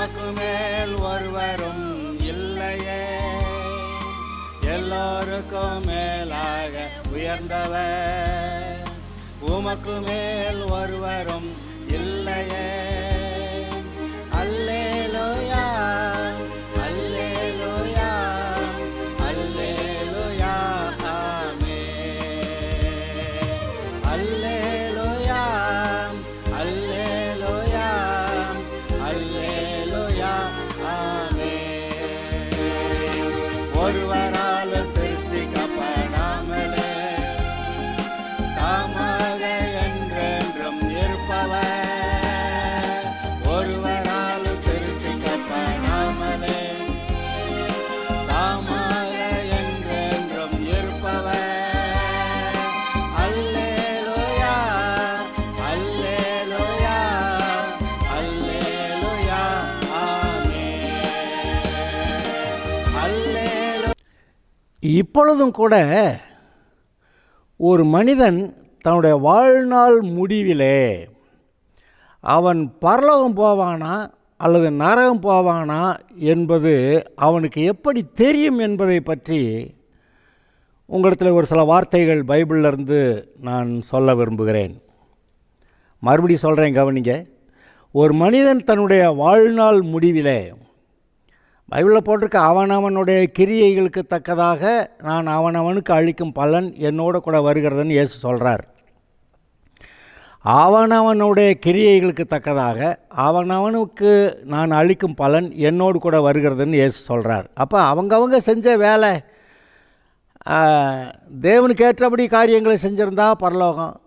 உமக்கு மேல் ஒருவரும் இல்லையே, எல்லோருக்கும் மேலாக உயர்ந்தவர். உமக்கு மேல் ஒருவரும் இல்லையே. அல்லேலூயா, அல்லேலூயா, அல்லேலூயா, ஆமென். அல்லேலூயா, அல்லேலூயா, அல்லேலூயா, ஆமென். ஒருவரால் சிருஷ்டிக்கப்படாமலே தாமாக என்றென்றும் இருப்பவர். ஒருவரால் சிருஷ்டிக்கப்படாமலே தாமாக என்றென்றும் இருப்பவர். அல்லேலூயா, அல்லேலூயா, அல்லேலூயா, ஆமென். அல்லேலூயா. இப்பொழுதும் கூட ஒரு மனிதன் தன்னுடைய வாழ்நாள் முடிவிலே அவன் பரலோகம் போவானா அல்லது நரகம் போவானா என்பது அவனுக்கு எப்படி தெரியும் என்பதை பற்றி உங்களிடத்தில் ஒரு சில வார்த்தைகள் பைபிளிலிருந்து நான் சொல்ல விரும்புகிறேன். மறுபடியும் சொல்கிறேன், கவனிங்க. ஒரு மனிதன் தன்னுடைய வாழ்நாள் முடிவிலே, பைபிளில் போட்டிருக்க அவனவனுடைய கிரியைகளுக்கு தக்கதாக நான் அவனவனுக்கு அளிக்கும் பலன் என்னோட கூட வருகிறதுன்னு இயேசு சொல்கிறார். அவனவனுடைய கிரியைகளுக்கு தக்கதாக அவனவனுக்கு நான் அளிக்கும் பலன் என்னோடு கூட வருகிறதுன்னு இயேசு சொல்கிறார். அப்போ அவங்கவங்க செஞ்ச வேலை தேவனுக்கு ஏற்றபடி காரியங்களை செஞ்சுருந்தா பரலோகம்,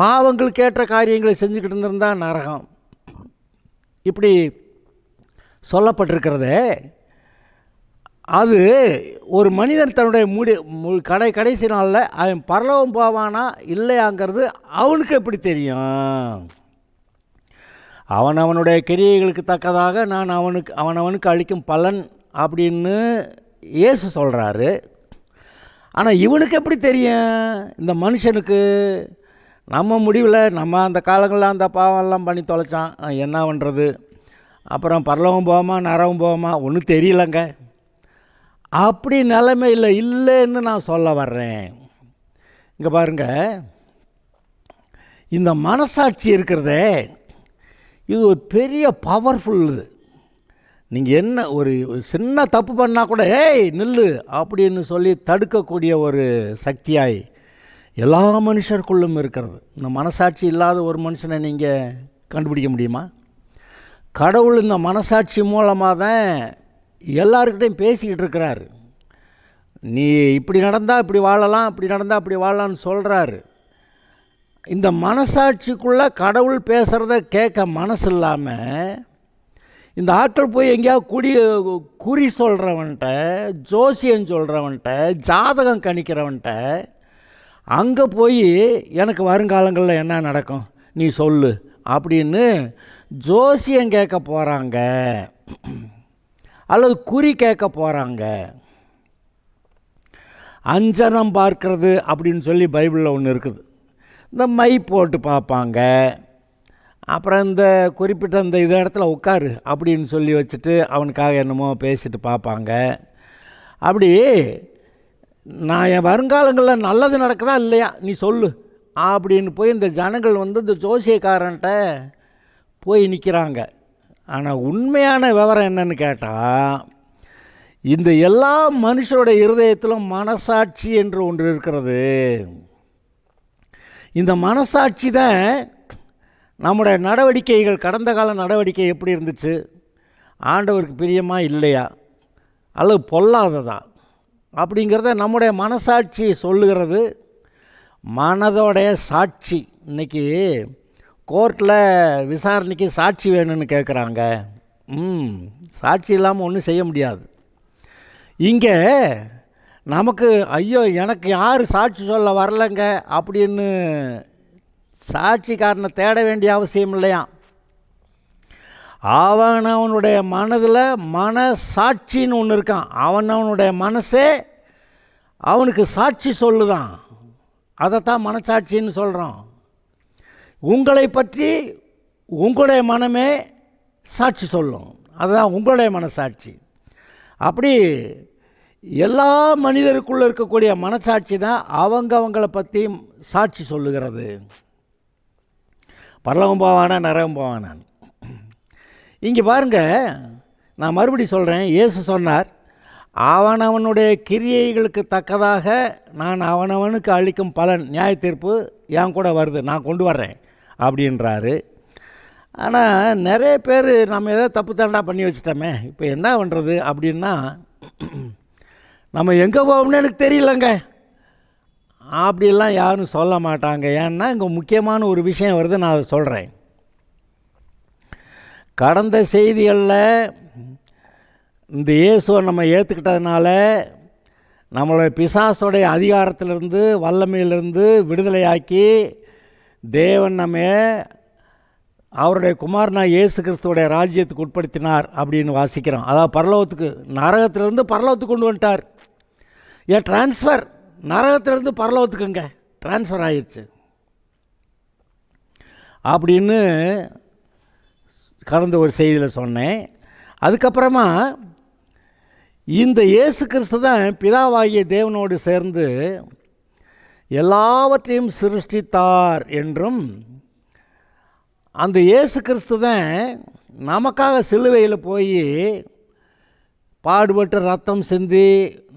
பாவங்களுக்கு ஏற்ற காரியங்களை செஞ்சுக்கிட்டு இருந்திருந்தா நரகம். இப்படி சொல்லப்பட்டிருக்கிறதே, அது ஒரு மனிதன் தன்னுடைய கடைசி நாளில் அவன் பரலோகம் போவானா இல்லையாங்கிறது அவனுக்கு எப்படி தெரியும்? அவனவனுடைய கிரியைகளுக்கு தக்கதாக நான் அவனவனுக்கு அளிக்கும் பலன் அப்படின்னு இயேசு சொல்கிறாரு. ஆனால் இவனுக்கு எப்படி தெரியும்? இந்த மனுஷனுக்கு நம்ம முடிவில் நம்ம அந்த காலங்களில் அந்த பாவம்லாம் பண்ணி தொலைச்சான், என்ன பண்ணுறது, அப்புறம் பரலோகம் போகாமா நரகம் போகாமா ஒன்றும் தெரியலங்க, அப்படி நிலைமையில் இல்லைன்னு நான் சொல்ல வர்றேன். இங்கே பாருங்கள், இந்த மனசாட்சி இருக்கிறதே இது ஒரு பெரிய பவர்ஃபுல். நீங்கள் என்ன ஒரு சின்ன தப்பு பண்ணால் கூட ஏய் நில்லு அப்படின்னு சொல்லி தடுக்கக்கூடிய ஒரு சக்தியாய் எல்லா மனுஷருக்குள்ளும் இருக்கிறது. இந்த மனசாட்சி இல்லாத ஒரு மனுஷனை நீங்கள் கண்டுபிடிக்க முடியுமா? கடவுள் இந்த மனசாட்சி மூலமாக தான் எல்லாருக்கிட்டையும் பேசிக்கிட்டு இருக்கிறார். நீ இப்படி நடந்தால் இப்படி வாழலாம், இப்படி நடந்தால் இப்படி வாழலான்னு சொல்கிறாரு. இந்த மனசாட்சிக்குள்ளே கடவுள் பேசுகிறத கேட்க மனசு இல்லாமல் இந்த ஆட்கள் போய் எங்கேயாவது குறி சொல்கிறவன்ட்ட, ஜோசியம் சொல்கிறவன்ட்ட, ஜாதகம் கணிக்கிறவன்ட்ட அங்கே போய் எனக்கு வருங்காலங்களில் என்ன நடக்கும் நீ சொல்லு அப்படின்னு ஜோசியம் கேட்க போகிறாங்க அல்லது குறி கேட்க போகிறாங்க. அஞ்சனம் பார்க்கறது அப்படின்னு சொல்லி பைபிளில் ஒன்று இருக்குது. இந்த மை போட்டு பார்ப்பாங்க, அப்புறம் இந்த குறிப்பிட்ட இந்த இடத்துல உட்காரு அப்படின்னு சொல்லி வச்சுட்டு அவனுக்காக என்னமோ பேசிட்டு பார்ப்பாங்க. அப்படி நான் என் வருங்காலங்களில் நல்லது நடக்குதா இல்லையா நீ சொல்லு அப்படின்னு போய் இந்த ஜனங்கள் இந்த ஜோசியக்காரன்ட்ட போய் நிற்கிறாங்க. ஆனால் உண்மையான விவரம் என்னன்னு கேட்டால், இந்த எல்லா மனுஷரோட இருதயத்திலும் மனசாட்சி என்று ஒன்று இருக்கிறது. இந்த மனசாட்சி தான் நம்முடைய நடவடிக்கைகள், கடந்த கால நடவடிக்கை எப்படி இருந்துச்சு, ஆண்டவருக்கு பிரியமா இல்லையா அல்லது பொல்லாததா அப்படிங்கிறத நம்முடைய மனசாட்சி சொல்லுகிறது. மனதோடைய சாட்சி. இன்றைக்கி கோர்ட்டில் விசாரணைக்கு சாட்சி வேணும்னு கேட்குறாங்க. சாட்சி இல்லாமல் ஒன்றும் செய்ய முடியாது. இங்கே நமக்கு ஐயோ எனக்கு யார் சாட்சி சொல்ல வரலைங்க அப்படின்னு சாட்சிக்காரனை தேட வேண்டிய அவசியம் இல்லையா. அவனுடைய மனதில் மனசாட்சின்னு ஒன்று இருக்கான். அவனுடைய மனசே அவனுக்கு சாட்சி சொல்லுதான். அதைத்தான் மனசாட்சின்னு சொல்கிறோம். உங்களை பற்றி உங்களுடைய மனமே சாட்சி சொல்லும். அதுதான் உங்களுடைய மனசாட்சி. அப்படி எல்லா மனிதருக்குள்ளே இருக்கக்கூடிய மனசாட்சி தான் அவங்கள பற்றி சாட்சி சொல்லுகிறது. பரலோகம் போவானா நரகம் போவானான். இங்கே பாருங்கள், நான் மறுபடி சொல்கிறேன். இயேசு சொன்னார், அவனவனுடைய கிரியைகளுக்கு தக்கதாக நான் அவனவனுக்கு அளிக்கும் பலன், நியாய தீர்ப்பு என் கூட வருது, நான் கொண்டு வர்றேன் அப்படின்றாரு. ஆனால் நிறைய பேர் நம்ம எதோ தப்பு தாண்டா பண்ணி வச்சிட்டோமே, இப்போ என்ன பண்ணுறது அப்படின்னா, நம்ம எங்கே போவோம்னு எனக்கு தெரியலங்க அப்படிலாம் யாரும் சொல்ல மாட்டாங்க. ஏன்னா இங்கே முக்கியமான ஒரு விஷயம் வருது, நான் அதை சொல்கிறேன். கடந்த செய்திகளில் இந்த இயேசுவை நம்ம ஏற்றுக்கிட்டதுனால நம்மளுடைய பிசாசுடைய அதிகாரத்திலிருந்து வல்லமையிலிருந்து விடுதலையாக்கி தேவன் நம்ம அவருடைய குமாரனா இயேசு கிறிஸ்துவோடைய ராஜ்யத்துக்கு உட்படுத்தினார் அப்படின்னு வாசிக்கிறோம். அதாவது பரலோகத்துக்கு, நரகத்திலிருந்து பரலோகத்துக்கு கொண்டு வந்துட்டார். ஏன் டிரான்ஸ்ஃபர், நரகத்திலிருந்து பரலோகத்துக்குங்க டிரான்ஸ்ஃபர் ஆயிடுச்சு அப்படின்னு கடந்த ஒரு செய்தியில் சொன்னேன். அதுக்கப்புறமா இந்த இயேசு கிறிஸ்து தான் பிதாவாகிய தேவனோடு சேர்ந்து எல்லாவற்றையும் சிருஷ்டித்தார் என்றும், அந்த இயேசு கிறிஸ்து தான் நமக்காக சிலுவையில் போய் பாடுபட்டு ரத்தம் சிந்தி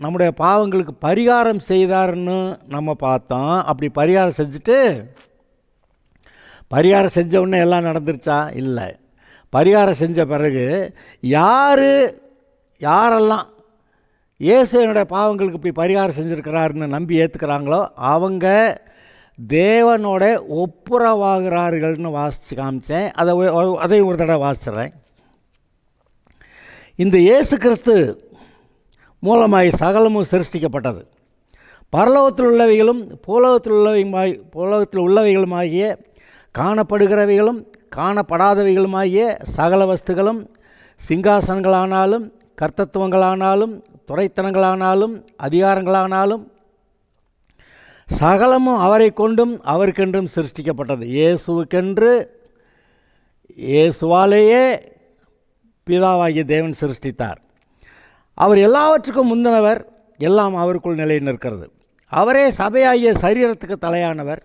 நம்முடைய பாவங்களுக்கு பரிகாரம் செய்தார்னு நம்ம பார்த்தோம். அப்படி பரிகாரம் செஞ்சுட்டு, பரிகாரம் செஞ்ச உடனே எல்லாம் நடந்துருச்சா? இல்லை. பரிகாரம் செஞ்ச பிறகு யாரெல்லாம் இயேசு என்னுடைய பாவங்களுக்கு போய் பரிகாரம் செஞ்சுருக்கிறாருன்னு நம்பி ஏற்றுக்கிறாங்களோ அவங்க தேவனோட ஒப்புரவாகிறார்கள்னு வாசித்து காமிச்சேன். அதையும் ஒரு தடவை வாசிக்கிறேன். இந்த இயேசு கிறிஸ்து மூலமாய் சகலமும் சிருஷ்டிக்கப்பட்டது. பரலோகத்தில் உள்ளவைகளும் பூலோகத்தில் உள்ளவைகளுமாகிய காணப்படுகிறவைகளும் காணப்படாதவைகளுமாகிய சகல வஸ்துகளும், சிங்காசனங்களானாலும் கர்த்தத்துவங்களானாலும் துரைத்தனங்களானாலும் அதிகாரங்களானாலும் சகலமும் அவரை கொண்டும் அவருக்கென்றும் சிருஷ்டிக்கப்பட்டது. இயேசுவுக்கென்று, இயேசுவாலேயே பிதாவாகிய தேவன் சிருஷ்டித்தார். அவர் எல்லாவற்றுக்கும் முந்தினவர், எல்லாம் அவருக்குள் நிலை நிற்கிறது. அவரே சபையாகிய சரீரத்துக்கு தலையானவர்.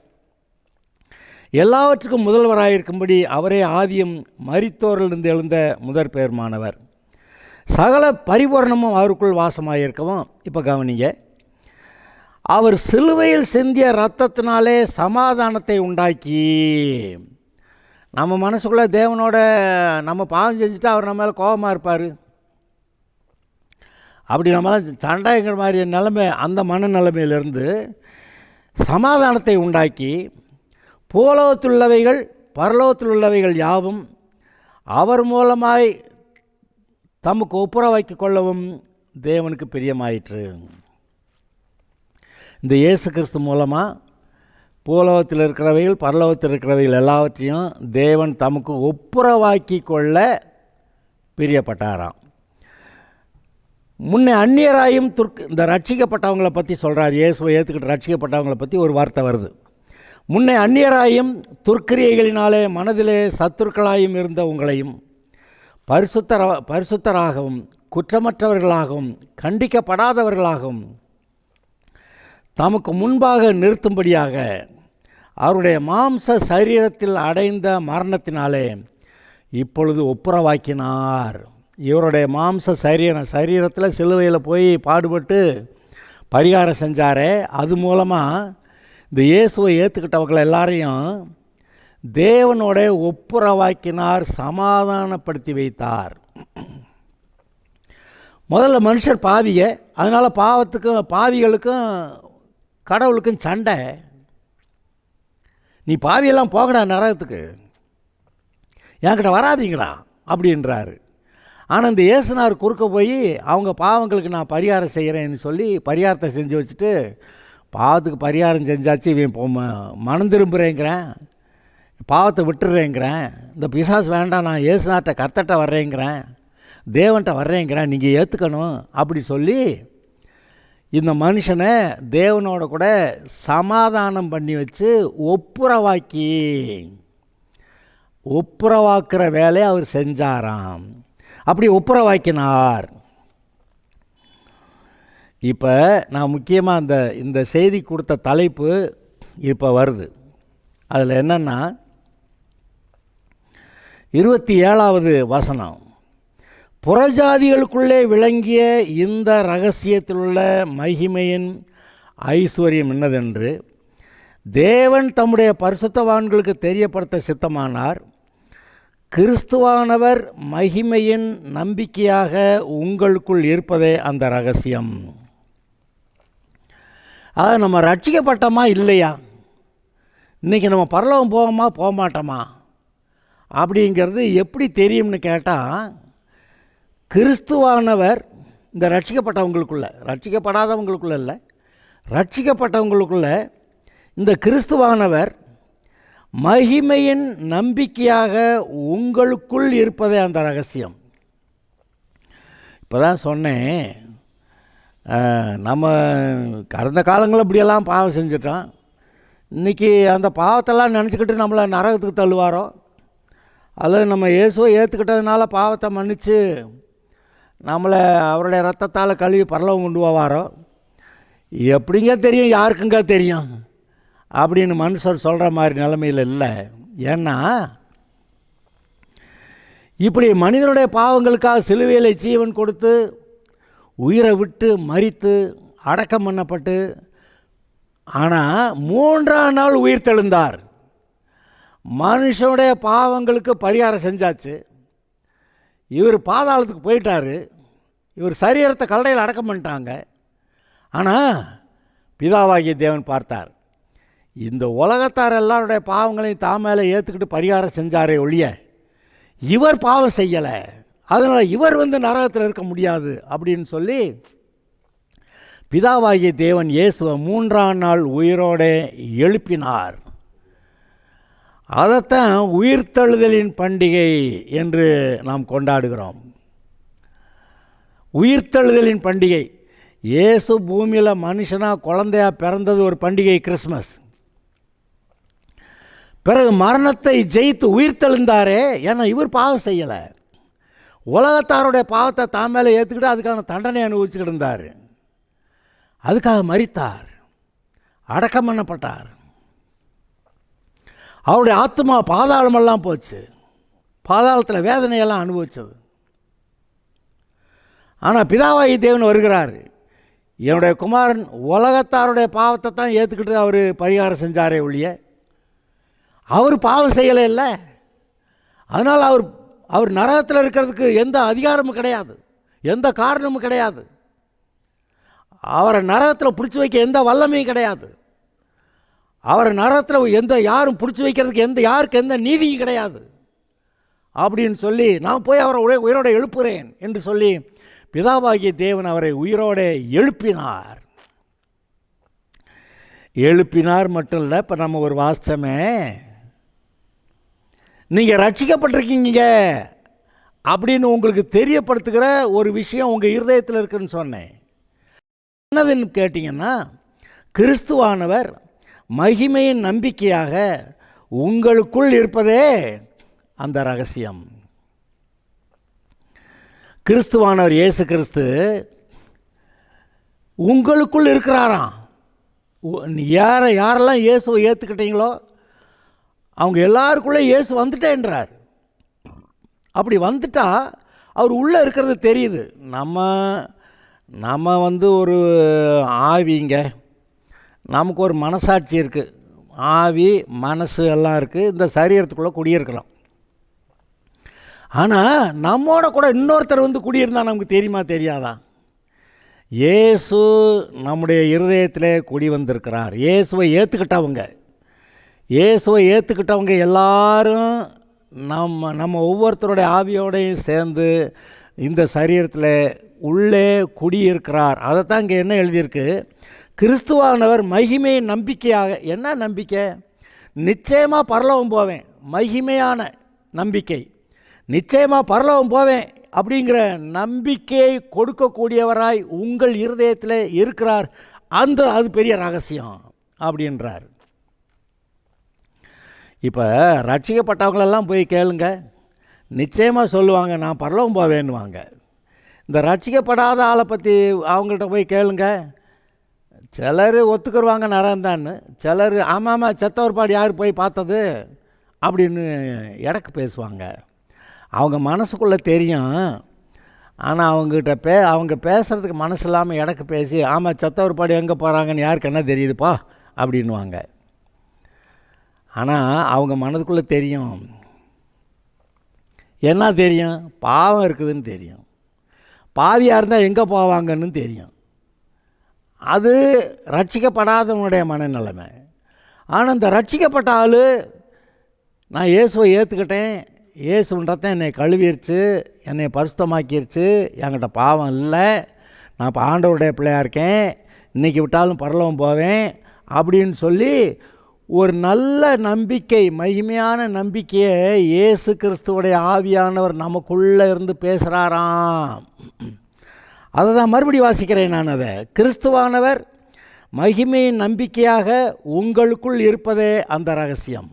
எல்லாவற்றுக்கும் முதல்வராயிருக்கும்படி அவரே ஆதியும் மரித்தோரிலிருந்து எழுந்த முதற் பெயருமானவர். சகல பரிபூரணமும் அவருக்குள் வாசமாயிருக்கவும். இப்போ கவனிங்க, அவர் சிலுவையில் சிந்திய இரத்தத்தினாலே சமாதானத்தை உண்டாக்கி, நம்ம மனசுக்குள்ளே தேவனோட நம்ம பாவம் செஞ்சுட்டு அவர் நம்ம மேலே கோபமாக இருப்பார், அப்படி நம்ம சண்டைங்கிற மாதிரி நிலைமை, அந்த மனநிலைமையிலிருந்து சமாதானத்தை உண்டாக்கி பூலோகத்தில் உள்ளவைகள் பரலோகத்தில் உள்ளவைகள் யாவும் அவர் மூலமாய் தமக்கு ஒப்புரவாக்கி கொள்ளவும் தேவனுக்கு பிரியமாயிற்று. இந்த இயேசு கிறிஸ்து மூலமாக பூலோகத்தில் இருக்கிறவைகள் பரலோகத்தில் இருக்கிறவைகள் எல்லாவற்றையும் தேவன் தமக்கு ஒப்புரவாக்கி கொள்ள பிரியப்பட்டாராம். முன்னே அந்நியராயும் இந்த ரட்சிக்கப்பட்டவங்களை பற்றி சொல்கிறார். இயேசுவை ஏற்றுக்கிட்டு ரட்சிக்கப்பட்டவங்களை பற்றி ஒரு வார்த்தை வருது. முன்னே அந்நியராயும் துர்க்கிரியைகளினாலே மனதிலே சத்துருக்களாயும் இருந்த உங்களையும் பரிசுத்தராகவும் குற்றமற்றவர்களாகவும் கண்டிக்கப்படாதவர்களாகவும் தமக்கு முன்பாக நிறுத்தும்படியாக அவருடைய மாம்ச சரீரத்தில் அடைந்த மரணத்தினாலே இப்பொழுது ஒப்புரவாக்கினார். இவருடைய மாம்ச சரீரத்தில் சிலுவையில் போய் பாடுபட்டு பரிகாரம் செஞ்சாரே, அது மூலமாக இந்த இயேசுவை ஏற்றுக்கிட்டவங்களை எல்லாரையும் தேவனோட ஒப்புரவாக்கினார், சமாதானப்படுத்தி வைத்தார். முதல்ல மனுஷர் பாவிக, அதனால் பாவிகளுக்கும் கடவுளுக்கும் சண்டை. நீ பாவியெல்லாம் போகடா நரகத்துக்கு, என்கிட்ட வராதீங்கடா அப்படின்றாரு. ஆனால் இந்த இயேசுனார் குறுக்க போய் அவங்க பாவங்களுக்கு நான் பரிகாரம் செய்கிறேன்னு சொல்லி பரிகாரத்தை செஞ்சு வச்சுட்டு, பாவத்துக்கு பரிகாரம் செஞ்சாச்சு, இவன் மனம் திரும்புகிறேங்கிறேன், பாவத்தை விட்டுறேங்கிறேன், இந்த பிசாசு வேண்டாம், நான் இயேசுநாட்ட கர்த்தட்ட வர்றேங்கிறேன், தேவன்கிட்ட வர்றேங்கிறேன், நீங்கள் ஏற்றுக்கணும் அப்படி சொல்லி இந்த மனுஷனை தேவனோட கூட சமாதானம் பண்ணி வச்சு ஒப்புரவாக்கி ஒப்புரவாக்குற வேலையை அவர் செஞ்சாராம். அப்படி ஒப்புரவாக்கினார். இப்போ நான் முக்கியமாக இந்த செய்தி கொடுத்த தலைப்பு இப்போ வருது. அதில் என்னென்னா 27வது வசனம், புறஜாதிகளுக்குள்ளே விளங்கிய இந்த இரகசியத்தில் உள்ள மகிமையின் ஐஸ்வர்யம் என்னதென்று தேவன் தம்முடைய பரிசுத்தவான்களுக்கு தெரியப்படுத்த சித்தமானார். கிறிஸ்துவானவர் மகிமையின் நம்பிக்கையாக உங்களுக்குள் இருப்பதே அந்த ரகசியம். அதாவது நம்ம ரட்சிக்கப்பட்டோமா இல்லையா, இன்றைக்கி நம்ம பரலோகம் போவோமா போக மாட்டோமா அப்படிங்கிறது எப்படி தெரியும்னு கேட்டால், கிறிஸ்துவானவர் இந்த ரட்சிக்கப்படாதவங்களுக்குள்ள இல்லை, ரட்சிக்கப்பட்டவங்களுக்குள்ள இந்த கிறிஸ்துவானவர் மகிமையின் நம்பிக்கையாக உங்களுக்குள் இருப்பதே அந்த ரகசியம். இப்போ தான் சொன்னேன், நம்ம கடந்த காலங்களில் இப்படியெல்லாம் பாவம் செஞ்சிட்டோம். இன்றைக்கி அந்த பாவத்தெல்லாம் நினச்சிக்கிட்டு நம்மளை நரகத்துக்கு தள்ளுவாரோ, அல்லது நம்ம இயேசுவை ஏற்றுக்கிட்டதுனால பாவத்தை மன்னித்து நம்மளை அவருடைய ரத்தத்தால் கழுவி பரலோகம் கொண்டு போவாரோ, எப்படிங்க தெரியும், யாருக்குங்க தெரியும் அப்படின்னு மனுஷர் சொல்கிற மாதிரி நிலைமையில் இல்லை. ஏன்னா இப்படி மனிதனுடைய பாவங்களுக்காக சிலுவையில் ஜீவன் கொடுத்து உயிரை விட்டு மரித்து அடக்கம் பண்ணப்பட்டு, ஆனால் 3ஆம் நாள் உயிர் தெழுந்தார். மனுஷனுடைய பாவங்களுக்கு பரிகாரம் செஞ்சாச்சு. இவர் பாதாளத்துக்கு போயிட்டார், இவர் சரீரத்தை கல்லறையில் அடக்கம் பண்ணிட்டாங்க. ஆனால் பிதாவாகிய தேவன் பார்த்தார், இந்த உலகத்தார் எல்லாருடைய பாவங்களையும் தாமேலே ஏற்றுக்கிட்டு பரிகாரம் செஞ்சாரே ஒழிய இவர் பாவம் செய்யலை, அதனால் இவர் நரகத்தில் இருக்க முடியாது அப்படின்னு சொல்லி பிதாவாகிய தேவன் இயேசுவை 3ஆம் நாள் உயிரோடு எழுப்பினார். அதைத்தான் உயிர்த்தெழுதலின் பண்டிகை என்று நாம் கொண்டாடுகிறோம். உயிர்த்தெழுதலின் பண்டிகை, இயேசு பூமியில் மனுஷனாக குழந்தையாக பிறந்தது ஒரு பண்டிகை, கிறிஸ்மஸ். பிறகு மரணத்தை ஜெயித்து உயிர்த்தெழுந்தாரே, ஏன்னா இவர் பாவம் செய்யலை, உலகத்தாருடைய பாவத்தை தான் மேலே ஏற்றுக்கிட்டு அதுக்கான தண்டனை அனுபவிச்சுக்கிட்டு இருந்தார். அதுக்காக மரித்தார், அடக்கம் பண்ணப்பட்டார். அவருடைய ஆத்மா பாதாளமெல்லாம் போச்சு, பாதாளத்தில் வேதனையெல்லாம் அனுபவிச்சது. ஆனால் பிதாவாகி தேவன் வருகிறார், என்னுடைய குமாரன் உலகத்தாருடைய பாவத்தை தான் ஏற்றுக்கிட்டு அவர் பரிகாரம் செஞ்சாரே ஒழிய அவர் பாவம் செய்யலை இல்லை. அதனால் அவர் நரகத்தில் இருக்கிறதுக்கு எந்த அதிகாரமும் கிடையாது, எந்த காரணமும் கிடையாது. அவரை நரகத்தில் பிடிச்சி வைக்க எந்த வல்லமையும் கிடையாது. அவரை நரகத்தில் யாரும் பிடிச்சி வைக்கிறதுக்கு யாருக்கு எந்த நீதியும் கிடையாது அப்படின்னு சொல்லி, நான் போய் அவரை உயிரோடு எழுப்புகிறேன் என்று சொல்லி பிதாவாகிய தேவன் அவரை உயிரோடு எழுப்பினார் மட்டும் இல்லை. இப்போ நம்ம ஒரு வாஸ்தமே, நீங்கள் ரட்சிக்கப்பட்டிருக்கீங்க அப்படின்னு உங்களுக்கு தெரியப்படுத்துகிற ஒரு விஷயம் உங்கள் இருதயத்தில் இருக்குன்னு சொன்னேன். என்னதுன்னு கேட்டிங்கன்னா, கிறிஸ்துவானவர் மகிமையின் நம்பிக்கையாக உங்களுக்குள் இருப்பதே அந்த ரகசியம். கிறிஸ்துவானவர் இயேசு கிறிஸ்து உங்களுக்குள் இருக்கிறாராம். யாரெல்லாம் இயேசுவை ஏற்றுக்கிட்டீங்களோ அவங்க எல்லாருக்குள்ளே இயேசு வந்துட்டேன்றார். அப்படி வந்துட்டா அவர் உள்ளே இருக்கிறது தெரியுது. நம்ம ஒரு ஆவிங்க, நமக்கு ஒரு மனசாட்சி இருக்குது, ஆவி மனசு எல்லாம் இருக்குது, இந்த சரீரத்துக்குள்ளே குடியிருக்கிறோம். ஆனால் நம்மோட கூட இன்னொருத்தர் குடியிருந்தால் நமக்கு தெரியுமா தெரியாதான்? இயேசு நம்முடைய இருதயத்திலே குடி வந்திருக்கிறார். இயேசுவை ஏற்றுக்கிட்டவங்க எல்லாரும் நம்ம ஒவ்வொருத்தருடைய ஆவியோடையும் சேர்ந்து இந்த சரீரத்தில் உள்ளே குடியிருக்கிறார். அதைத்தான் இங்கே என்ன எழுதியிருக்கு, கிறிஸ்துவானவர் மகிமை நம்பிக்கையாக. என்ன நம்பிக்கை? நிச்சயமாக பரலோகம் போவேன், மகிமையான நம்பிக்கை. நிச்சயமாக பரலோகம் போவேன் அப்படிங்கிற நம்பிக்கையை கொடுக்கக்கூடியவராய் உங்கள் இருதயத்தில் இருக்கிறார். அது பெரிய ரகசியம் அப்படின்றார். இப்போ ரட்சிக்கப்பட்டவங்களெல்லாம் போய் கேளுங்க, நிச்சயமாக சொல்லுவாங்க நான் பரலோகம் போவேன்னுவாங்க. இந்த ரட்சிக்கப்படாத ஆளை பற்றி அவங்கள்ட்ட போய் கேளுங்க, சிலர் ஒத்துக்குருவாங்க நரகந்தான்னு, சிலர் ஆமாம் செத்தவர் பாடு யார் போய் பார்த்தது அப்படின்னு எடக்கு பேசுவாங்க. அவங்க மனசுக்குள்ளே தெரியும், ஆனால் அவங்க பேசுகிறதுக்கு மனசு இல்லாமல் எடக்கு பேசி ஆமாம் செத்தவர் பாடு எங்கே போகிறாங்கன்னு யாருக்கு என்ன தெரியுதுப்பா அப்படின்வாங்க. ஆனால் அவங்க மனதுக்குள்ளே தெரியும், என்ன தெரியும், பாவம் இருக்குதுன்னு தெரியும், பாவியாக இருந்தால் எங்கே போவாங்கன்னு தெரியும். அது ரட்சிக்கப்படாதவனுடைய மனநிலைமை. ஆனால் இந்த ரட்சிக்கப்பட்ட ஆள் நான் இயேசுவை ஏற்றுக்கிட்டேன், இயேசுன்றத என்னை கழுவிருச்சு, என்னை பரிசுத்தமாக்கிருச்சு, என்கிட்ட பாவம் இல்லை, நான் இப்போ ஆண்டவருடைய பிள்ளையாக இருக்கேன், இன்றைக்கி விட்டாலும் பரலோகம் போவேன் அப்படின்னு சொல்லி ஒரு நல்ல நம்பிக்கை, மகிமையான நம்பிக்கையை இயேசு கிறிஸ்துவுடைய ஆவியானவர் நமக்குள்ளே இருந்து பேசுகிறாராம். அதை தான் மறுபடி வாசிக்கிறேன் நான். அதை கிறிஸ்துவானவர் மகிமையின் நம்பிக்கையாக உங்களுக்குள் இருப்பதே அந்த ரகசியம்.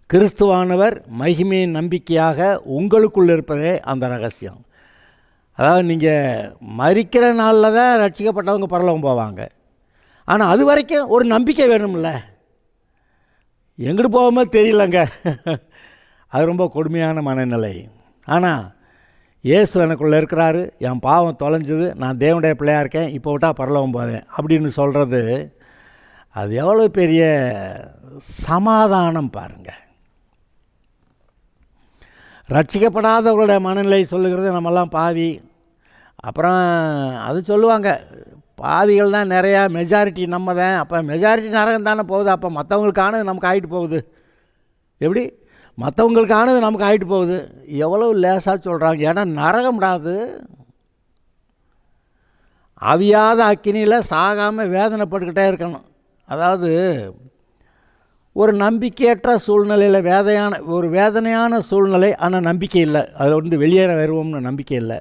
கிறிஸ்துவானவர் மகிமையின் நம்பிக்கையாக உங்களுக்குள் இருப்பதே அந்த ரகசியம். அதாவது நீங்கள் மரிக்கிற நாளில் தான் ரட்சிக்கப்பட்டவங்க பரலோகம் போவாங்க. ஆனால் அது வரைக்கும் ஒரு நம்பிக்கை வேணும்ல. எங்கிட்டு போகாமல் தெரியலங்க. அது ரொம்ப கொடுமையான மனநிலை. ஆனால் இயேசு எனக்குள்ளே இருக்கிறாரு, என் பாவம் தொலைஞ்சது, நான் தேவனுடைய பிள்ளையாக இருக்கேன், இப்போ விட்டால் பரலோகம் போவேன் அப்படின்னு சொல்கிறது, அது எவ்வளோ பெரிய சமாதானம் பாருங்கள். ரட்சிக்கப்படாதவர்களுடைய மனநிலை சொல்லுகிறது நம்மெல்லாம் பாவி. அப்புறம் அது சொல்லுவாங்க, பாவிகள் தான் நிறையா, மெஜாரிட்டி நம்ம தான், அப்போ மெஜாரிட்டி நரகம் தானே போகுது, அப்போ மற்றவங்களுக்கானது நமக்கு ஆகிட்டு போகுது. எப்படி மற்றவங்களுக்கானது நமக்கு ஆகிட்டு போகுது? எவ்வளோ லேசாக சொல்கிறாங்க. ஏன்னா நரகம்டாது, அவியாத அக்கினியில் சாகாமல் வேதனைப்பட்டுக்கிட்டே இருக்கணும். அதாவது ஒரு நம்பிக்கையற்ற சூழ்நிலையில் வேதனையான சூழ்நிலை, ஆனால் நம்பிக்கை இல்லை, அதில் வெளியேற வருவோம்னு நம்பிக்கை இல்லை,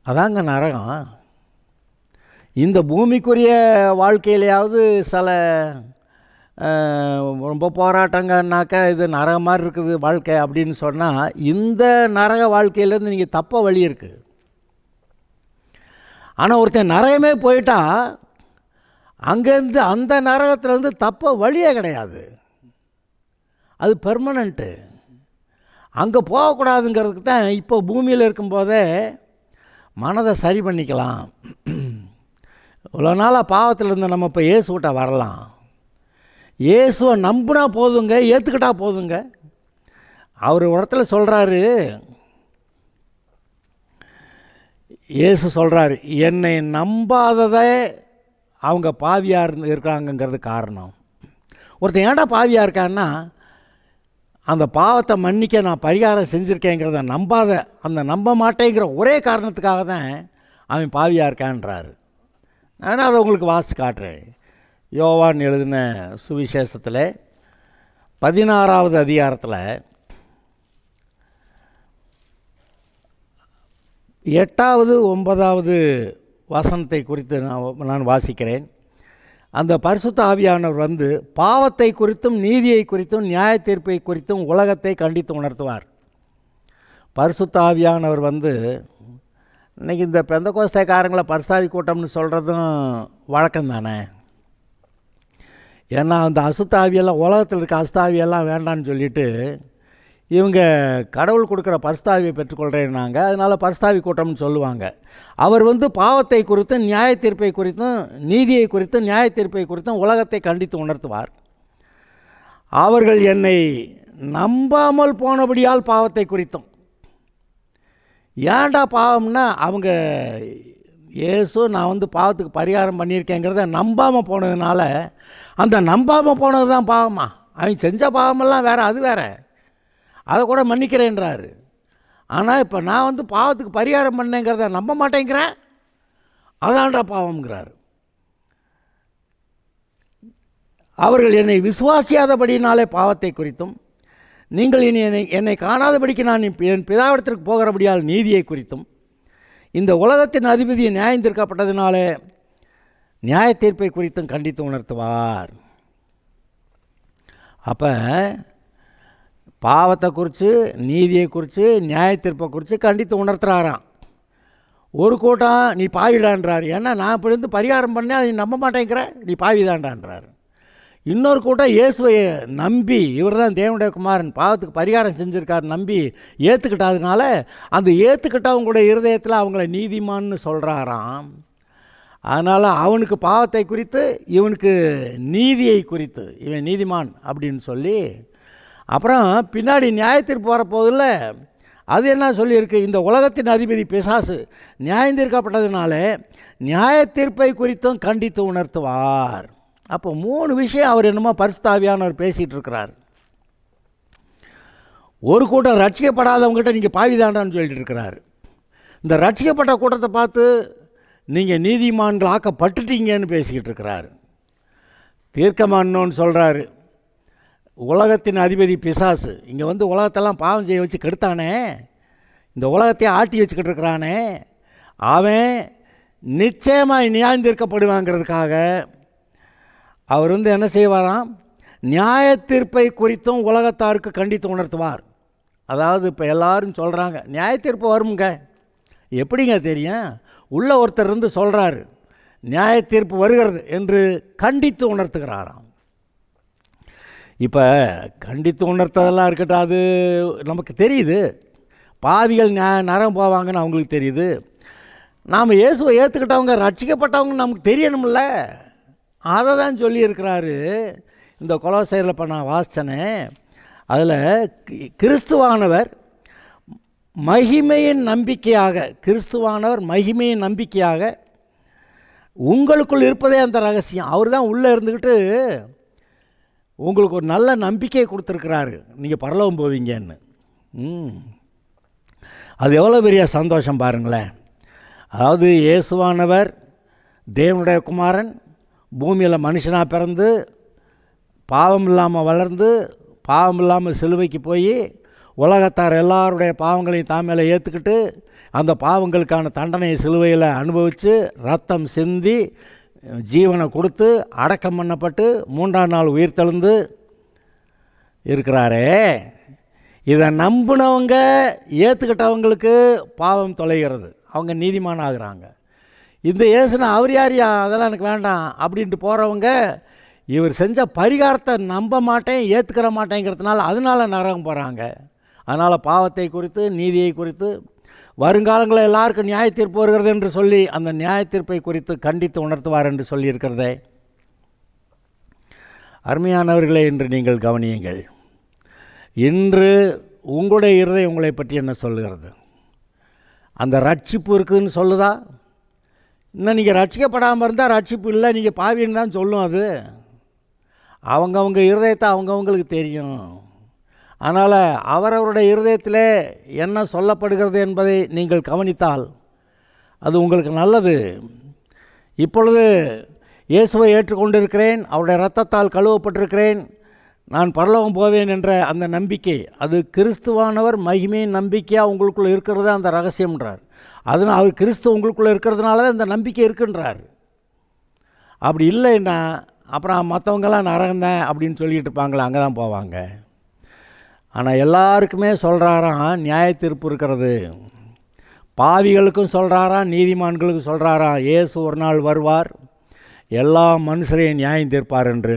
அதாங்க நரகம். இந்த பூமிக்குரிய வாழ்க்கையிலையாவது சில ரொம்ப போராட்டங்கன்னாக்கா இது நரக மாதிரி இருக்குது வாழ்க்கை அப்படின்னு சொன்னால், இந்த நரக வாழ்க்கையிலேருந்து நீங்கள் தப்ப வழி இருக்குது. ஆனால் ஒருத்தன் நரகமே போயிட்டா அங்கேருந்து அந்த நரகத்துலேருந்து தப்ப வழியே கிடையாது. அது பெர்மனண்ட்டு. அங்கே போகக்கூடாதுங்கிறதுக்கு தான் இப்போ பூமியில் இருக்கும்போதே மனதை சரி பண்ணிக்கலாம். இவ்வளோ நாளாக பாவத்தில் இருந்த நம்ம இப்போ இயேசு விட்ட வரலாம். இயேசுவை நம்பினா போதுங்க, ஏற்றுக்கிட்டா போதுங்க. அவர் ஒரு இடத்துல சொல்கிறாரு, இயேசு சொல்கிறாரு, என்னை நம்பாததே அவங்க பாவியாக இருக்காங்கங்கிறது காரணம். ஒருத்தன் ஏன்டா பாவியாக இருக்கான்னா, அந்த பாவத்தை மன்னிக்க நான் பரிகாரம் செஞ்சுருக்கேங்கிறத நம்ப மாட்டேங்கிற ஒரே காரணத்துக்காக தான் அவன் பாவியாக இருக்கான்றாரு. நான் அதை உங்களுக்கு வாசித்து காட்டுறேன். யோவான் எழுதின சுவிசேஷத்தில் 16வது அதிகாரத்தில் 8வது 9வது வசனத்தை குறித்து நான் வாசிக்கிறேன். அந்த பரிசுத்த ஆவியானவர் பாவத்தை குறித்தும் நீதியை குறித்தும் நியாய தீர்ப்பை குறித்தும் உலகத்தை கண்டித்து உணர்த்துவார். பரிசுத்த ஆவியானவர் இன்றைக்கி இந்த பெந்தகோஸ்தைக்காரங்களை பரிசுத்தாவி கூட்டம்னு சொல்கிறதும் வழக்கம் தானே. ஏன்னா அந்த அசுத்தாவியெல்லாம், உலகத்தில் இருக்க அசுத்தாவியெல்லாம் வேண்டான்னு சொல்லிவிட்டு இவங்க கடவுள் கொடுக்குற பரிசுத்தாவியை பெற்றுக்கொள்கிறேன்னாங்க. அதனால் பரிசுத்தாவி கூட்டம்னு சொல்லுவாங்க. அவர் பாவத்தை குறித்தும் நியாய தீர்ப்பை குறித்தும் நீதியை குறித்தும் நியாய தீர்ப்பை குறித்தும் உலகத்தை கண்டித்து உணர்த்துவார். அவர்கள் என்னை நம்பாமல் போனபடியால் பாவத்தை குறித்தும். ஏன்டா பாவம்னா, அவங்க இயேசு நான் பாவத்துக்கு பரிகாரம் பண்ணியிருக்கேங்கிறத நம்பாமல் போனதுனால, அந்த நம்பாமல் போனது தான் பாவமா? அவன் செஞ்ச பாவமெல்லாம் வேறு, அது வேறு, அதை கூட மன்னிக்கிறேன்றாரு. ஆனால் இப்போ நான் பாவத்துக்கு பரிகாரம் பண்ணேங்கிறத நம்ப மாட்டேங்கிறேன், அதான்டா பாவம்ங்கிறார். அவர்கள் என்னை விசுவாசியாதபடினாலே பாவத்தை குறித்தும், நீங்கள் இனி என்னை காணாதபடிக்கு நான் என் பிதாவிடத்திற்கு போகிறபடியால் நீதியை குறித்தும், இந்த உலகத்தின் அதிபதியை நியாயம் தீர்க்கப்பட்டதினாலே நியாய தீர்ப்பை குறித்தும் கண்டித்து உணர்த்துவார். அப்போ பாவத்தை குறித்து, நீதியை குறித்து, நியாயத்தீர்ப்பை குறித்து கண்டித்து உணர்த்துறாராம். ஒரு கூட்டம் நீ பாவிடான்றார், ஏன்னா நான் இப்படி இருந்து பரிகாரம் பண்ணேன், அது நம்ப மாட்டேங்கிற, நீ பாவிதான்றான்றார். இன்னொரு கூட்டம் இயேசுவை நம்பி, இவர் தான் தேவனுடைய குமாரன், பாவத்துக்கு பரிகாரம் செஞ்சுருக்கார் நம்பி ஏற்றுக்கிட்டதுனால அந்த ஏற்றுக்கிட்டவங்களுடைய இருதயத்தில் அவங்கள நீதிமான்னு சொல்கிறாராம். அதனால் அவனுக்கு பாவத்தை குறித்து, இவனுக்கு நீதியை குறித்து, இவன் நீதிமான் அப்படின்னு சொல்லி, அப்புறம் பின்னாடி நியாயத்தீர்ப்பு வரப்போதில்ல, அது என்ன சொல்லியிருக்கு, இந்த உலகத்தின் அதிபதி பிசாசு நியாயந்தீர்க்கப்பட்டதுனால நியாயத்தீர்ப்பை குறித்தும் கண்டித்து உணர்த்துவார். அப்போ 3 விஷயம் அவர் என்னமோ பரிசுத்த ஆவியானவர் பேசிகிட்டு இருக்கிறார். ஒரு கூட்டம் ரட்சிக்கப்படாதவங்ககிட்ட நீங்கள் பாவிதாண்டான்னு சொல்லிட்டு இருக்கிறார். இந்த ரட்சிக்கப்பட்ட கூட்டத்தை பார்த்து நீங்கள் நீதிமான்கள் ஆக்கப்பட்டுட்டீங்கன்னு பேசிக்கிட்டு இருக்கிறார். தீர்க்கமானோன்னு சொல்கிறாரு. உலகத்தின் அதிபதி பிசாசு இங்கே வந்து உலகத்தெல்லாம் பாவம் செய்ய வச்சு கெடுத்தானே, இந்த உலகத்தையே ஆட்டி வச்சுக்கிட்டு இருக்கிறானே, அவன் நிச்சயமாக நியாயந்தீர்க்கப்படுவாங்கிறதுக்காக அவர் வந்து என்ன செய்வாராம், நியாய தீர்ப்பை குறித்தும் உலகத்தாருக்கு கண்டித்து உணர்த்துவார். அதாவது இப்போ எல்லாரும் சொல்கிறாங்க நியாய தீர்ப்பு வருமுங்க, எப்படிங்க தெரியும், உள்ள ஒருத்தர் இருந்து சொல்கிறாரு நியாய தீர்ப்பு வருகிறது என்று கண்டித்து உணர்த்துகிறாராம். இப்போ கண்டித்து உணர்த்ததெல்லாம் இருக்கட்டும், அது நமக்கு தெரியுது. பாவிகள் நரகம் போவாங்கன்னு அவங்களுக்கு தெரியுது. நாம் இயேசுவை ஏற்றுக்கிட்டவங்க, ரட்சிக்கப்பட்டவங்க நமக்கு தெரியணும்ல, அதை தான் சொல்லியிருக்கிறாரு. இந்த கொலோசையரில் இப்போ நான் வாசித்தனே, அதில் கிறிஸ்துவானவர் மகிமையின் நம்பிக்கையாக, கிறிஸ்துவானவர் மகிமையின் நம்பிக்கையாக உங்களுக்குள் இருப்பதே அந்த ரகசியம். அவர் தான் உள்ளே இருந்துக்கிட்டு உங்களுக்கு ஒரு நல்ல நம்பிக்கையை கொடுத்துருக்கிறாரு, நீங்கள் பரலோகம் போவீங்கன்னு. அது எவ்வளோ பெரிய சந்தோஷம் பாருங்களேன். அதாவது இயேசுவானவர் தேவனுடைய குமாரன், பூமியில் மனுஷனாக பிறந்து பாவம் இல்லாமல் வளர்ந்து பாவம் இல்லாமல் சிலுவைக்கு போய் உலகத்தார் எல்லாருடைய பாவங்களையும் தான் மேலே ஏற்றுக்கிட்டு அந்த பாவங்களுக்கான தண்டனையை சிலுவையில் அனுபவித்து ரத்தம் சிந்தி ஜீவனை கொடுத்து அடக்கம் பண்ணப்பட்டு 3ஆம் நாள் உயிர் தெழுந்து இருக்கிறாரே, இதை நம்பினவங்க ஏற்றுக்கிட்டவங்களுக்கு பாவம் தொலைகிறது, அவங்க நீதிமான் ஆகுறாங்க. இந்த இயேசுனா அவர் யாரியா, அதெல்லாம் எனக்கு வேண்டாம் அப்படின்ட்டு போகிறவங்க இவர் செஞ்ச பரிகாரத்தை நம்ப மாட்டேன், ஏற்றுக்கிற மாட்டேங்கிறதுனால அதனால் நரகம் போகிறாங்க. அதனால் பாவத்தை குறித்து, நீதியை குறித்து, வருங்காலங்களில் எல்லாருக்கும் நியாய தீர்ப்பு வருகிறது என்று சொல்லி அந்த நியாய தீர்ப்பை குறித்து கண்டித்து உணர்த்துவார் என்று சொல்லியிருக்கிறதே. அருமையானவர்களே, இன்று நீங்கள் கவனியுங்கள். இன்று உங்களுடைய இருதயம் உங்களை பற்றி என்ன சொல்லுகிறது? அந்த ரட்சிப்பு இருக்குதுன்னு சொல்லுதா? இன்னும் நீங்கள் ரட்சிக்கப்படாமல் இருந்தால் ரட்சிப்பு இல்லை, நீங்கள் பாவின்னு தான் சொல்லும். அது அவங்கவுங்க இருதயத்தை அவங்கவுங்களுக்கு தெரியும். அதனால் அவரவருடைய இருதயத்தில் என்ன சொல்லப்படுகிறது என்பதை நீங்கள் கவனித்தால் அது உங்களுக்கு நல்லது. இப்பொழுது இயேசுவை ஏற்றுக்கொண்டிருக்கிறேன், அவருடைய இரத்தத்தால் கழுவப்பட்டிருக்கிறேன், நான் பரலோகம் போவேன் என்ற அந்த நம்பிக்கை, அது கிறிஸ்துவானவர் மகிமையின் நம்பிக்கையாக உங்களுக்குள்ளே இருக்கிறது அந்த ரகசியம்ன்றார். அதனால் அவர் கிறிஸ்து உங்களுக்குள்ளே இருக்கிறதுனால தான் இந்த நம்பிக்கை இருக்குன்றார். அப்படி இல்லைன்னா அப்புறம் மற்றவங்கெல்லாம் நரகந்தேன் அப்படின்னு சொல்லிகிட்டு இருப்பாங்களே, அங்கே தான் போவாங்க. ஆனால் எல்லாருக்குமே சொல்கிறாராம் நியாய தீர்ப்பு இருக்கிறது. பாவிகளுக்கும் சொல்கிறாராம், நீதிமான்களுக்கும் சொல்கிறாராம், இயேசு ஒரு நாள் வருவார், எல்லா மனுஷரையும் நியாயம் தீர்ப்பார் என்று.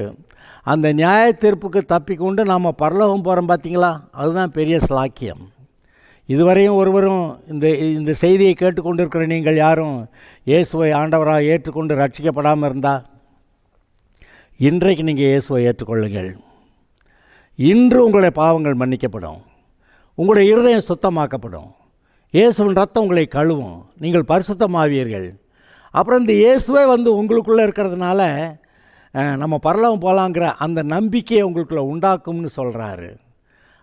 அந்த நியாய தீர்ப்புக்கு தப்பிக்கொண்டு நாம் பரலோகம் போகிறோம் பார்த்தீங்களா, அதுதான் பெரிய ஸ்லாக்கியம். இதுவரையும் ஒருவரும் இந்த செய்தியை கேட்டுக்கொண்டிருக்கிற நீங்கள் யாரும் இயேசுவை ஆண்டவராக ஏற்றுக்கொண்டு ரட்சிக்கப்படாமல் இருந்தால் இன்றைக்கு நீங்கள் இயேசுவை ஏற்றுக்கொள்ளுங்கள். இன்று உங்களுடைய பாவங்கள் மன்னிக்கப்படும், உங்களுடைய இருதயம் சுத்தமாக்கப்படும், இயேசுவின் ரத்தம் உங்களை கழுவும், நீங்கள் பரிசுத்தமாவீர்கள். அப்புறம் இந்த இயேசுவே வந்து உங்களுக்குள்ளே இருக்கிறதுனால நம்ம பரலோகம் போகலாங்கிற அந்த நம்பிக்கையை உங்களுக்குள்ளே உண்டாக்கும்னு சொல்கிறாரு.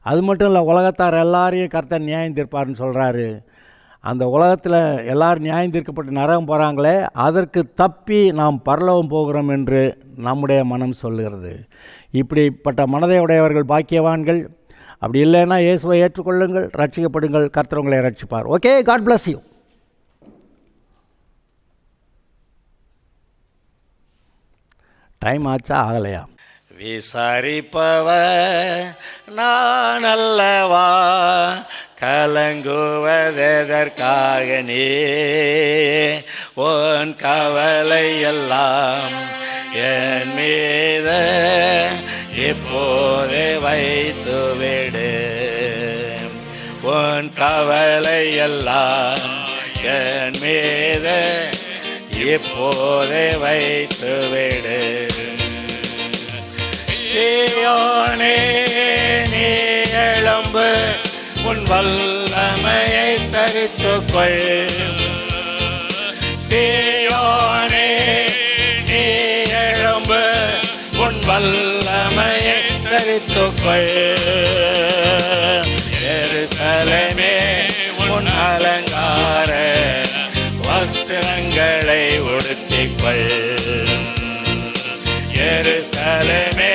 அது மட்டும் இல்லை, உலகத்தார் எல்லாரையும் கர்த்தர் நியாயம் தீர்ப்பார்னு சொல்கிறாரு. அந்த உலகத்தில் எல்லோரும் நியாயம் தீர்க்கப்பட்டு நரகம் போகிறாங்களே, அதற்கு தப்பி நாம் பரலோகம் போகிறோம் என்று நம்முடைய மனம் சொல்லுகிறது. இப்படிப்பட்ட மனதை உடையவர்கள் பாக்கியவான்கள். அப்படி இல்லைன்னா இயேசுவை ஏற்றுக்கொள்ளுங்கள், ரட்சிக்கப்படுங்கள், கர்த்தர் உங்களை ரட்சிப்பார். Okay, God bless you. Time ஆச்சா ஆகலையா? விசாரிப்பவர் நான் அல்லவா, கலங்குவதற்காக நீ உன் கவலை எல்லாம் என் மீது இப்போதே வைத்துவிடு. உன் கவலை எல்லாம் என் மீது இப்போதே வைத்துவிடு. சீயோனே நீ எழும்பு, உன் வல்லமையை தரித்துக்கொள். சீயோனே நீ எழும்பு, உன் வல்லமையை தரித்துக்கொள். எருசலேமே உன் அலங்கார வஸ்திரங்களை உடுத்திக்கொள். எருசலேமே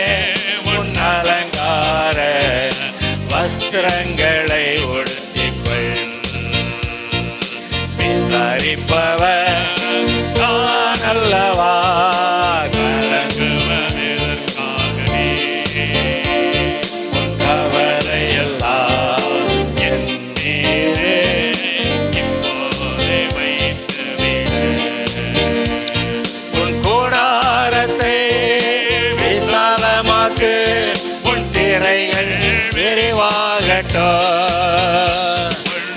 உன் அலங்கார வஸ்திரங்களை உடுத்திக்கொள். விசாரிப்பவர் நான் அல்லவா, கலங்குவதற்காக நீ உன் கவலை எல்லாம் என் மீது இப்போதே வைத்துவிடு. உன் கூடாரத்தை விசாலமாக்கு, உன் திரைகள் விரிவாகட்டும்.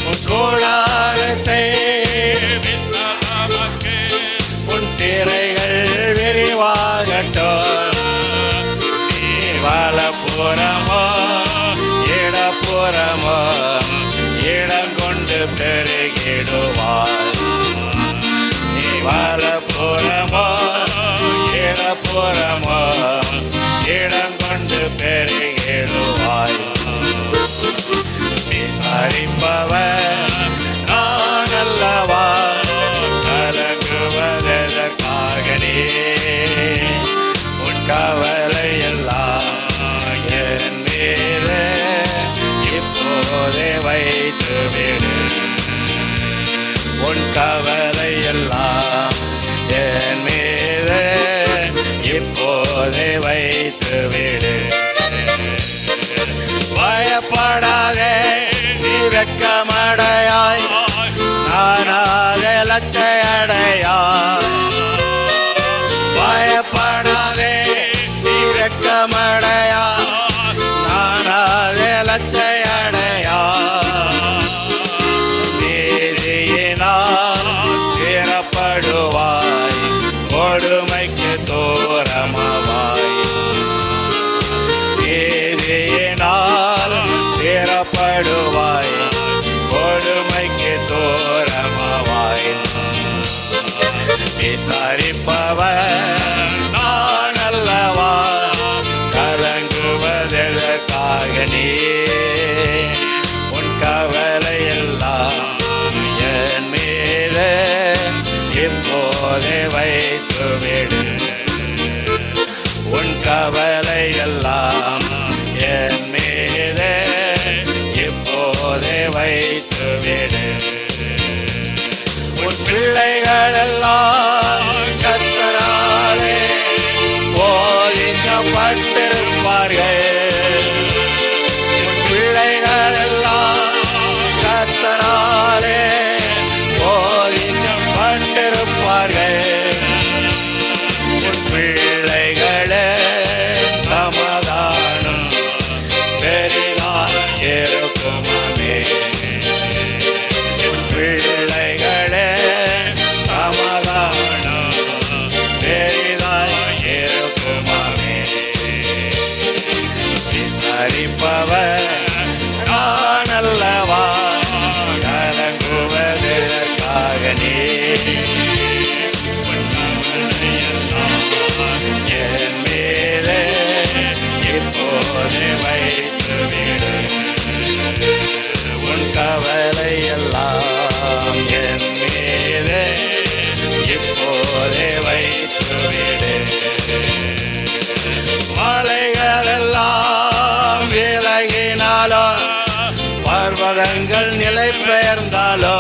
உன் கூடாரத்தை விசாலமாக்கு, உன் திரைகள் விரிவாகட்டும். நீ வலப்புறமோ இடப்புறமோ இடம் கொண்டு பெருகிடுவாய். நீ வலப்புறமோ இடப்புறமோ இடம் கொண்டு பெருகிடுவாய். விசாரிப்பவர் நான் அல்லவா, கலங்குவதற்காக நீ உன் கவலை எல்லாம் என் மீது இப்போதே வைத்துவிடு. உன் கவலை எல்லாம் என் மீது இப்போதே வைத்துவிடு. பயப்படாதே நீ வெட்கமடையாய், நானாதே லட்சையடையாய். பயப்படாதே நீ வெட்கமடையாய், நானாதே லட்சையடையாய். நீதியினால் தீரப்படுவாய், கொடுமைக்கு தூரமாவாய். நீதியினால் தீரப்படுவாய், கொடுமைக்கு தூரமாவாய். விசாரிப்பவர் நான் அல்லவா, கலங்குவதற்காக நீ உன் கவலை எல்லாம் என் மீது இப்போதே வைத்துவிடு. உன் கவலை எல்லாம் என் மீது இப்போதே வைத்துவிடு. உன் பிள்ளைகள் எல்லாம் கர்த்தராலே போதிக்கப்பட்டிருப்பார்கள். உன் பிள்ளைகள் எல்லாம் கர்த்தராலே போதிக்கப்பட்டிருப்பார்கள். உன் பிள்ளைகளே சமாதானம் பெரிதாக இருக்குமாமே. உன் பிள்ளைகளே சமாதானம் பெரிதாக இருக்குமாமே. விசாரிப்பவர் நான் அல்லவா, கலங்குவதற்காக நீ என் மீது இப்போதே வைத்துவிடு. உன் கவலை எல்லாம் என் மீது இப்போதே வைத்துவிடு. மலைகள் எல்லாம் விலகினாலோ, பர்வதங்கள் நிலை பெயர்ந்தாலோ,